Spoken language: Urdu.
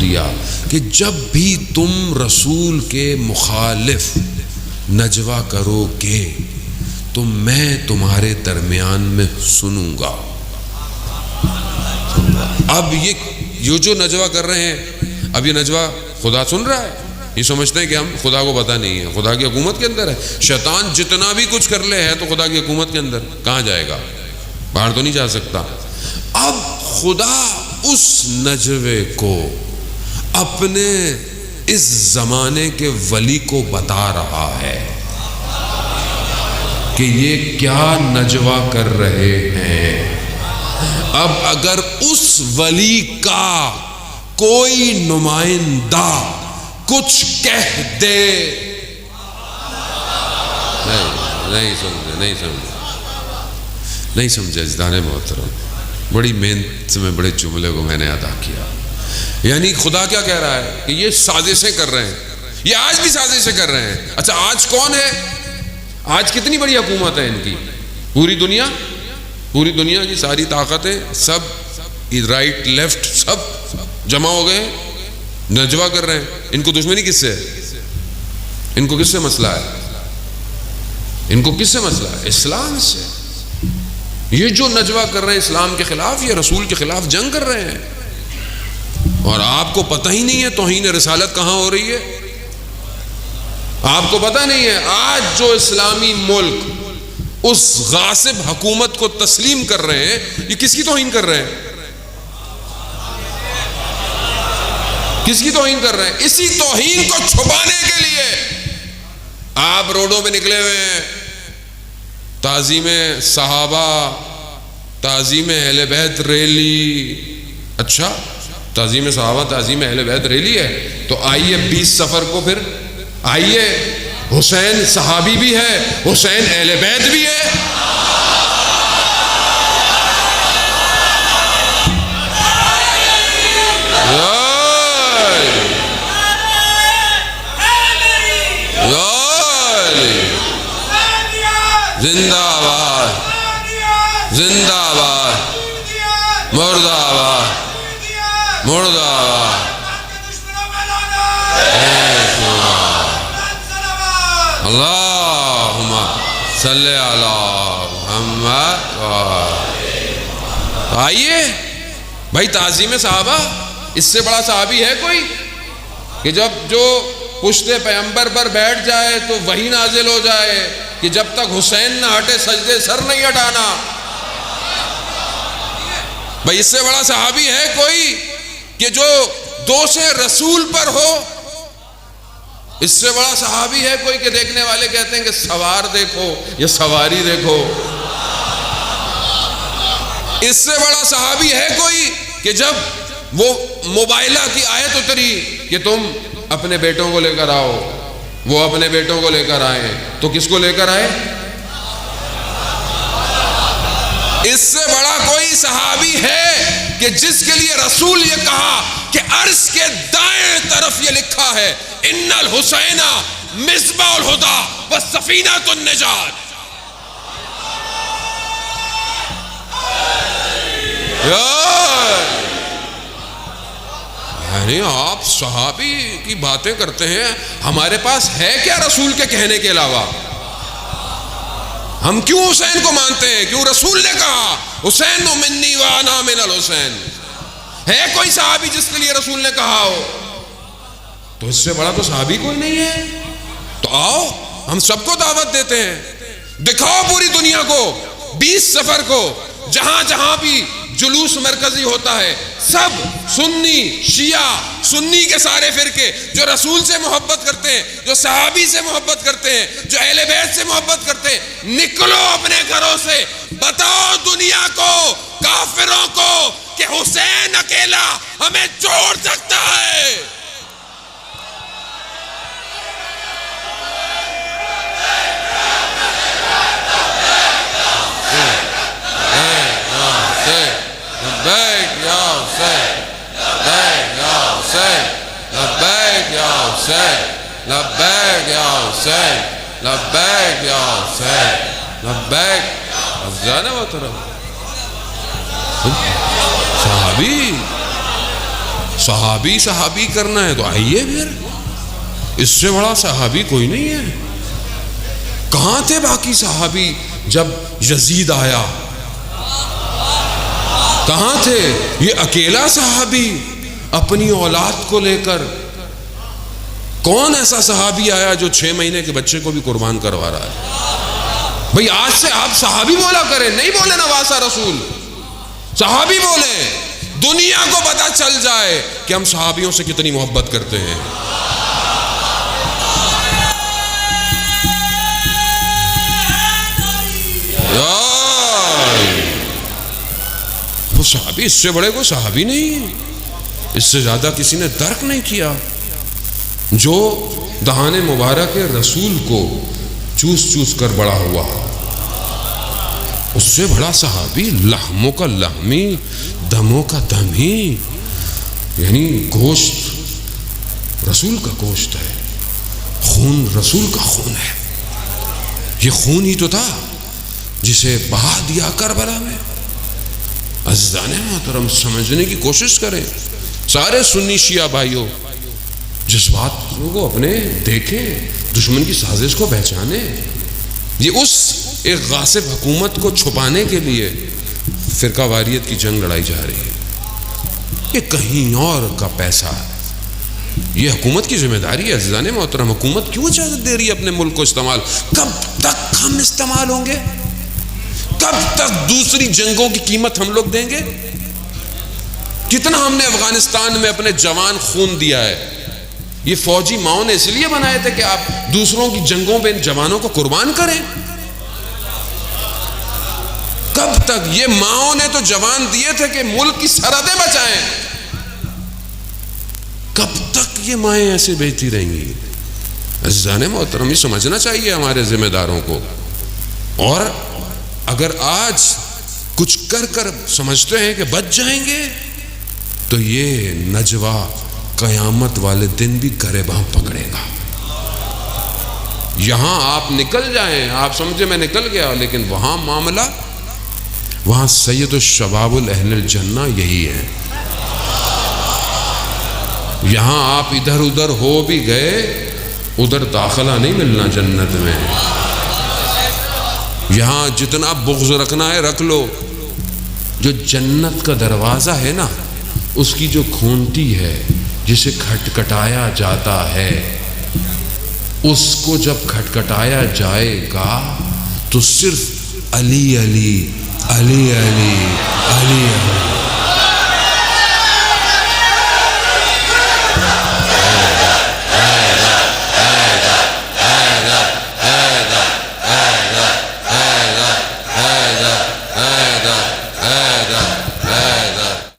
دیا کہ جب بھی تم رسول کے مخالف نجوا کرو گے تو میں تمہارے درمیان میں سنوں گا. اب یہ جو نجوا کر رہے ہیں، اب یہ نجوا خدا سن رہا ہے. یہ سمجھتے ہیں کہ ہم خدا کو پتہ نہیں ہے، خدا کی حکومت کے اندر ہے. شیطان جتنا بھی کچھ کر لے ہے تو خدا کی حکومت کے اندر کہاں جائے گا؟ باہر تو نہیں جا سکتا. اب خدا اس نجوے کو اپنے اس زمانے کے ولی کو بتا رہا ہے کہ یہ کیا نجوا کر رہے ہیں. اب اگر اس ولی کا کوئی نمائندہ کچھ کہہ دے، نہیں سمجھے اجدان محترم، بڑی محنت سے میں بڑے جملے کو میں نے ادا کیا. یعنی خدا کیا کہہ رہا ہے کہ یہ سازشیں کر رہے ہیں، یہ آج بھی سازشیں کر رہے ہیں. اچھا آج کون ہے؟ آج کتنی بڑی حکومت ہے ان کی؟ پوری دنیا کی ساری طاقتیں سب رائٹ لیفٹ سب جمع ہو گئے، نجوا کر رہے ہیں. ان کو دشمنی کس سے ہے؟ ان کو کس سے مسئلہ ہے؟ اسلام سے. یہ جو نجوا کر رہے ہیں اسلام کے خلاف، یہ رسول کے خلاف جنگ کر رہے ہیں. اور آپ کو پتہ ہی نہیں ہے توہین رسالت کہاں ہو رہی ہے. آپ کو پتہ نہیں ہے آج جو اسلامی ملک اس غاصب حکومت کو تسلیم کر رہے ہیں، یہ کس کی توہین کر رہے ہیں؟ کس کی توہین کر رہے ہیں؟ اسی توہین کو چھپانے کے لیے آپ روڈوں پہ نکلے ہوئے ہیں. تعظیم صحابہ، تعظیم اہل بیت ریلی. اچھا تعظیم صحابہ، تعظیم اہل بیت ریلی ہے تو آئیے 20 صفر کو پھر آئیے، حسین صحابی بھی ہے، حسین اہل بیت بھی ہے. زندہ آباد، زندہ آباد، مردہ آباد، مردہ آباد. اللہم صلی علی محمد. آئیے بھائی، تعظیم صحابہ، اس سے بڑا صحابی ہے کوئی کہ جب جو پشت پیغمبر پر بیٹھ جائے تو وہی نازل ہو جائے کہ جب تک حسین نہ ہٹے سجدے سر نہیں ہٹانا. بھائی اس سے بڑا صحابی ہے کوئی کہ جو دوش رسول پر ہو؟ اس سے بڑا صحابی ہے کوئی کہ دیکھنے والے کہتے ہیں کہ سوار دیکھو یا سواری دیکھو؟ اس سے بڑا صحابی ہے کوئی کہ جب وہ موبائلہ کی آیت اتری کہ تم اپنے بیٹوں کو لے کر آؤ، وہ اپنے بیٹوں کو لے کر آئے تو کس کو لے کر آئے؟ اس سے بڑا کوئی صحابی ہے کہ جس کے لیے رسول یہ کہا کہ عرش کے دائیں طرف یہ لکھا ہے ان الحسین مصباح الہدی وسفینۃ النجات. یعنی آپ صحابی کی باتیں کرتے ہیں، ہمارے پاس ہے کیا رسول کے کہنے کے علاوہ؟ ہم کیوں حسین کو مانتے ہیں؟ کیوں رسول نے کہا حسین منی وانا من الحسین. ہے کوئی صحابی جس کے لیے رسول نے کہا ہو؟ تو اس سے بڑا تو صحابی کوئی نہیں ہے. تو آؤ ہم سب کو دعوت دیتے ہیں، دکھاؤ پوری دنیا کو 20 صفر کو جہاں جہاں بھی جلوس مرکزی ہوتا ہے، سب سنی شیعہ، سنی کے سارے فرقے جو رسول سے محبت کرتے ہیں، جو صحابی سے محبت کرتے ہیں، جو اہل بیت سے محبت کرتے ہیں، نکلو اپنے گھروں سے، بتاؤ دنیا کو، کافروں کو کہ حسین اکیلا ہمیں چھوڑ سکتا ہے. لبیک یا حسین، لبیک یا حسین، لبیک یا حسین، لبیک یا حسین، لبیک یا حسین، لبیک. افضل محترم صحابی صحابی صحابی کرنا ہے تو آئیے پھر، اس سے بڑا صحابی کوئی نہیں ہے۔ کہاں تھے باقی صحابی جب یزید آیا؟ کہاں تھے؟ یہ اکیلا صحابی اپنی اولاد کو لے کر، کون ایسا صحابی آیا جو 6 مہینے کے بچے کو بھی قربان کروا رہا ہے؟ بھئی آج سے آپ صحابی بولا کریں، نہیں بولے نواسہ رسول، صحابی بولیں، دنیا کو پتہ چل جائے کہ ہم صحابیوں سے کتنی محبت کرتے ہیں۔ وہ صحابی، اس سے بڑے کوئی صحابی نہیں ہے، اس سے زیادہ کسی نے درک نہیں کیا، جو دہان مبارک رسول کو چوس چوس کر بڑا ہوا، اس سے بڑا صحابی لحموں کا لحمی، دموں کا دمی، یعنی گوشت رسول کا گوشت ہے، خون رسول کا خون ہے۔ یہ خون ہی تو تھا جسے بہا دیا کربلا میں۔ عزیزان محترم، سمجھنے کی کوشش کریں، سارے سنی شیعہ بھائیوں، جذبات کو اپنے دیکھیں، دشمن کی سازش کو پہچانیں۔ یہ اس ایک غاصب حکومت کو چھپانے کے لیے فرقہ واریت کی جنگ لڑائی جا رہی ہے، یہ کہیں اور کا پیسہ ہے، یہ حکومت کی ذمہ داری ہے۔ عزیزان محترم، حکومت کیوں اجازت دے رہی ہے اپنے ملک کو استعمال؟ کب تک ہم استعمال ہوں گے؟ کب تک دوسری جنگوں کی قیمت ہم لوگ دیں گے؟ کتنا ہم نے افغانستان میں اپنے جوان خون دیا ہے۔ یہ فوجی ماؤں نے اس لیے بنائے تھے کہ آپ دوسروں کی جنگوں میں ان جوانوں کو قربان کریں۔ کب تک؟ یہ ماؤں نے تو جوان دیے تھے کہ ملک کی سرحدیں بچائیں۔ کب تک یہ مائیں ایسے بہتی رہیں گی؟ عزیزان محترم، یہ سمجھنا چاہیے ہمارے ذمہ داروں کو۔ اور اگر آج کچھ کر کر سمجھتے ہیں کہ بچ جائیں گے، تو یہ نجوہ قیامت والے دن بھی گریباں پکڑے گا۔ یہاں آپ نکل جائیں، آپ سمجھے میں نکل گیا، لیکن وہاں معاملہ، وہاں سید الشباب الاہل الجنہ یہی ہے۔ یہاں آپ ادھر ادھر ہو بھی گئے، ادھر داخلہ نہیں ملنا جنت میں۔ یہاں جتنا بغض رکھنا ہے رکھ لو، جو جنت کا دروازہ ہے نا، اس کی جو کھونٹی ہے جسے کھٹکھٹایا جاتا ہے، اس کو جب کھٹکھٹایا جائے گا تو صرف علی علی علی علی علی علی۔